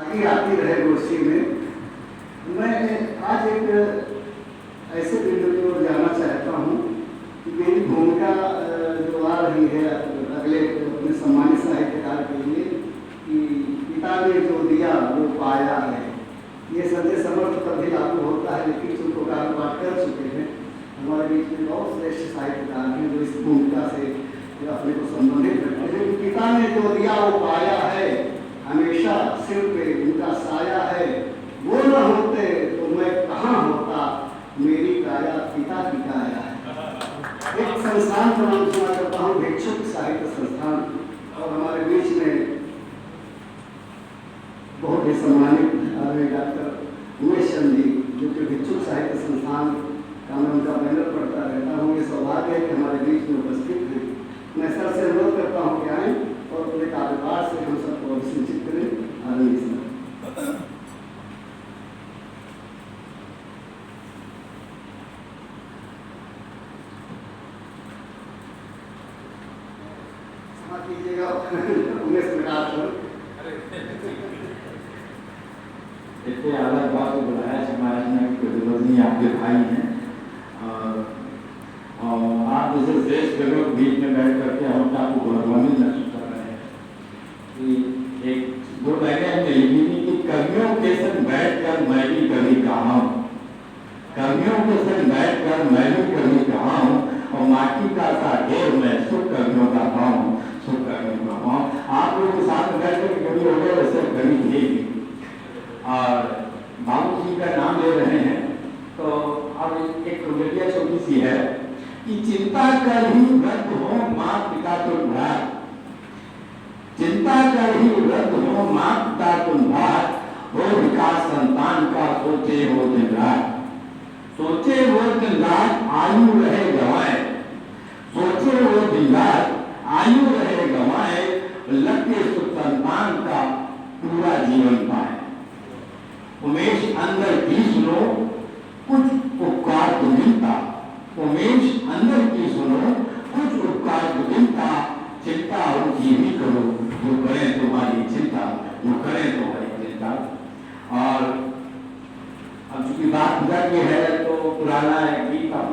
आती आती रहे गोष्ठी में। मैं आज एक ऐसे बिंदु की ओर जाना चाहता हूँ कि मेरी भूमिका जो आ रही है अगले अपने सम्मानित साहित्यकार के लिए कि पिता ने जो दिया वो पाया है, ये संजय समर्थ पर भी लागू होता है, लेकिन चूंकि कारोबार कर चुके हैं हमारे बीच में बहुत श्रेष्ठ साहित्यकार हैं जो इस भूमिका से अपने को संबंधित रखते हैं। पिता ने जो दिया वो पाया है, हमेशा सिर पे उनका साया है, वो न होते तो मैं कहाँ होता, मेरी काया पिता की काया है। एक संस्थान का नाम सुना करता हूँ, भिक्षुक साहित्य संस्थान, और हमारे बीच में बहुत ही सम्मानित डॉक्टर उमेश चंद जी जो कि भिक्षुक साहित्य संस्थान का मैं उनका बैनर पढ़ता रहता हूँ। ये सौभाग्य है कि हमारे बीच में उपस्थित हैं। मैं सर से अनुरोध करता हूँ कि आएँ और अपने कारोबार से हम सबको अभिसूचित करें। आदरणीय सर। क्षमा कीजिएगा उमेश प्रकाश सर। इतने अलग बात को बुलाया समाज में प्रतिबंधी आपके भाई हैं और आप जैसे श्रेष्ठ लोगों के बीच में बैठ करके हम आपको गौरवान्वित महसूस कर रहे हैं कि एक दो लाइनें हमने लिखी थी कि कर्मियों के संग बैठ कर मैं भी कभी कहा हूँ, कर्मियों के संग बैठ कर मैं भी कभी कहा हूँ, और माटी का सा ढेर मैं सुख कर्मियों का पाऊँ, सुख कर्मियों का पाऊँ। आप लोग के साथ में बैठ कर कभी हो गए वैसे कभी थे और बाबू जी का नाम ले रहे हैं तो अब एक प्रक्रिया छोटी सी है कि चिंता कर ही वृद्ध हो माँ पिता तुम भार, चिंता कर ही वृद्ध हो माँ पिता तुम भार, हो विकास संतान का सोचे वो दिन रात, सोचे वो दिन रात आयु रहे गवाए, सोचे वो दिन रात आयु रहे गवाए, लगे सुख संतान का पूरा जीवन पाए। उमेश अंदर की सुनो कुछ उपकार तो मिलता, उमेश अंदर की सुनो कुछ उपकार तो मिलता, चिंता उनकी भी करो जो करें तुम्हारी चिंता, जो करें तुम्हारी चिंता। और अब चूंकि बात गुजर की है तो पुराना गीत हम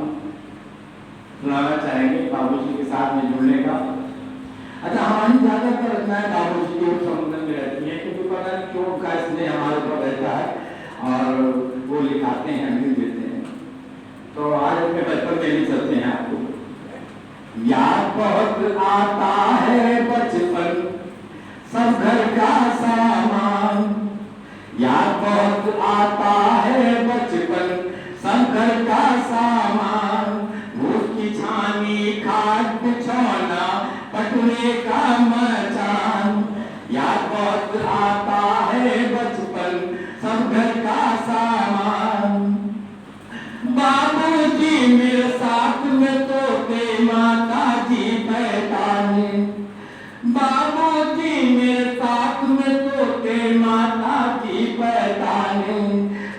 सुनाना चाहेंगे बाबू जी के साथ में जुड़ने का। अच्छा, हमारी ज्यादातर रचनाएं बाबू जी के संबंध में रहती हैं क्योंकि पता नहीं क्यों उनका स्नेह हमारे ऊपर रहता है और वो लिखाते हैं, हम लिख देते हैं। तो आज अपने बचपन में भी चलते हैं आपको। याद बहुत आता है बचपन सब घर का सामान, याद बहुत आता है बचपन सब घर का सामान, भूख की छानी खाट बिछौना पटुए का मचान, याद बहुत आता है बचपन सब घर का सामान। बाबूजी मेरे साथ में तोते माता जी बैठाने, बाबूजी मेरे साथ में तोते माता जी बैठाने,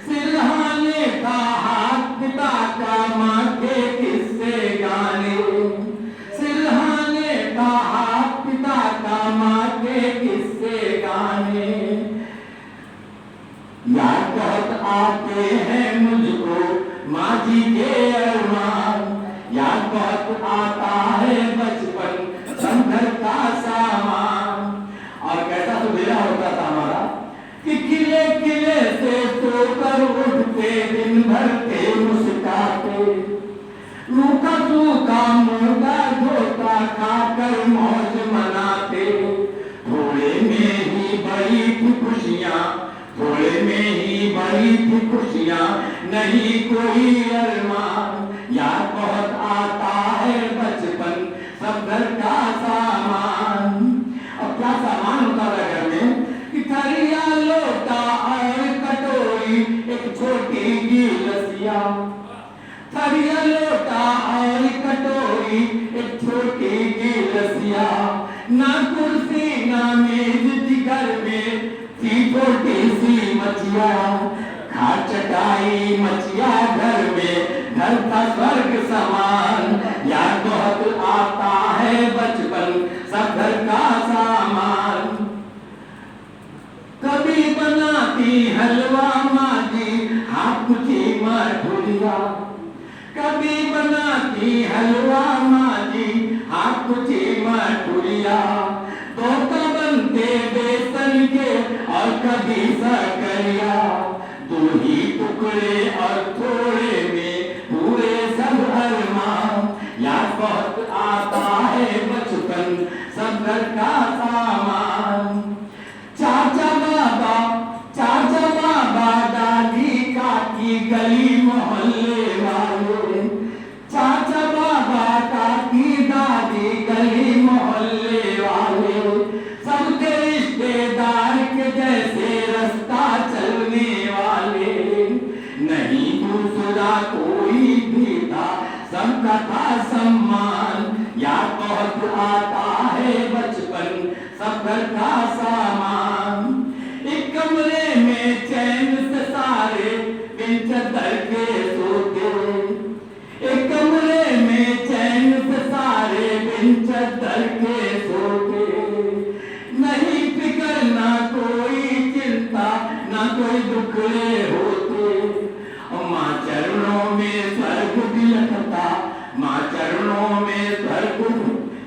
सिरहाने का हाथ पिता का माँ के किस्से गाने, सिरहाने का हाथ पिता का माँ के किस्से गाने। याद बहुत आते हैं मुझको माँ जी के अरमान, याद बहुत आता है बचपन सब घर का सामान। और कैसा सुबेरा होता था हमारा कि किले किले से सोकर उठते दिन भर थे मुस्कुराते, रूखा सूखा मुर्गा धोता खाकर मौज मनाते, थोड़े में ही बड़ी थी खुशियाँ, थोड़े में ही बड़ी थी खुशियाँ, नहीं कोई अरमान। याद बहुत आता है बचपन सब घर का सामान। अब क्या सामान होता था घर में कि थरिया लोटा और कटोरी एक छोटी गिलसिया, थरिया लोटा और कटोरी एक छोटी गिलसिया, ना कुर्सी ना मेज थी घर में थी छोटी सी मचिया, खा चटाई मचिया घर में घर था स्वर्ग समान। याद बहुत आता है बचपन सब घर का सामान, कभी बना बनाती हलवा माजी हापुची मठुरिया, कभी बनाती हलवा माजी हापुची मठुरिया। तो बनते बेसन के और कभी सकरिया, दो ही टुकड़े और थोड़े में पूरे सब अरमान। याद बहुत आता है बचपन सब घर का सामान। चाचा बाबा दादी काकी गली मोहल्ले वाले, चाचा बाबा काकी दादी गली मोहल्ले वाले, सबके रिश्तेदार के जैसे रास्ता चलने वाले। नहीं दूसरा कोई भी था, सबका था सम्मान। याद बहुत आता है बचपन सब घर का सामान। एक कमरे में चैन से सारे बिन चादर के सोते, एक कमरे में चैन से सारे बिन चादर के सोते। नहीं फिक्र ना कोई चिंता ना कोई दुखड़े होते। माँ चरणों में स्वर्ग बिलखता, माँ चरणों में स्वर्ग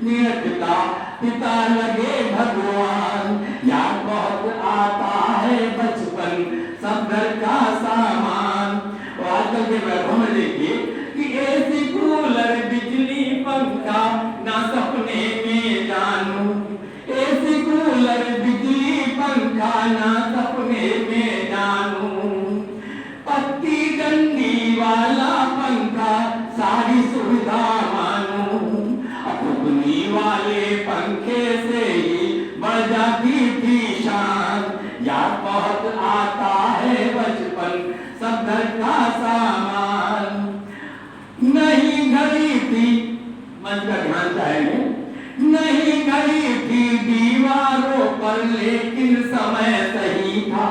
निरखता, पिता लगे भगवान। याद बहुत आता है बचपन सब घर का सामान। और आजकल के वैभव में देखिए कि एसी कूलर बिजली पंखा ना सपने में जानू, एसी कूलर बिजली पंखा ना सपने में जानू। पत्ती डंडी वाला पंखा सारी सुविधा मानू, फुकनी वाले पंखे से ही बढ़ जाती थी शान। याद बहुत आता है बचपन सब घर का सामान। नहीं घड़ी थी, मंच का ध्यान चाहेंगे, नहीं घड़ी थी दीवारों पर लेकिन समय सही था।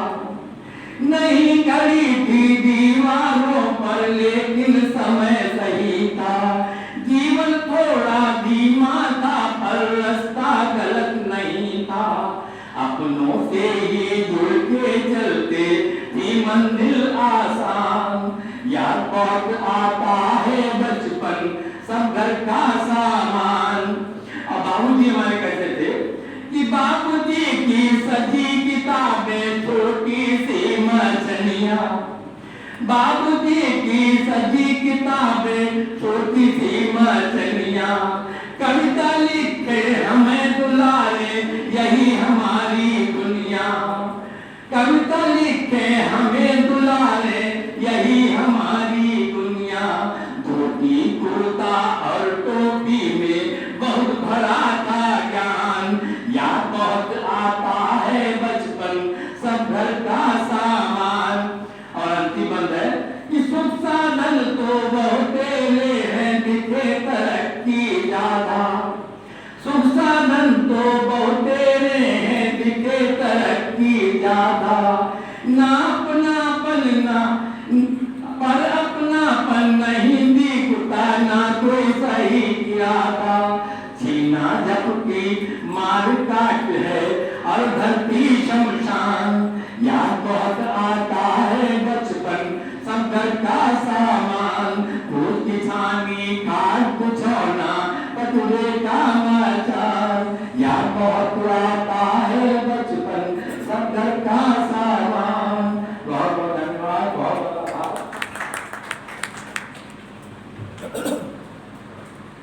नहीं घड़ी थी दीवारों पर लेकिन समय सही था। जीवन थोड़ा धीमा था पर रास्ता गलत नहीं था। अपनों से ही जुड़ के चलते थी मंजिल आसान। याद बहुत आता है बचपन सब घर का सामान। अब बाबूजी हमारे कहते थे कि बाबूजी की सजी किताबें छोटी सी मछलियां, बाबूजी की सजी किताबें छोटी सी मछलियां। कविता लिखे हमें दुलारे यही हमारी दुनिया, कविता लिखे हमें दुलारे यही हमारी दुनिया। धोती कुर्ता और टोपी में बहुत भरा था ज्ञान। याद बहुत आता है बचपन सब घर का सामान। और अंतिम बंद है कि सुख साधन तो बहुत तेरे हैं दिखे तरक्की ज्यादा, सुख साधन तो बहुत तेरे हैं दिखे तरक्की ज्यादा। ना अपनापन ना पर अपनापन नहीं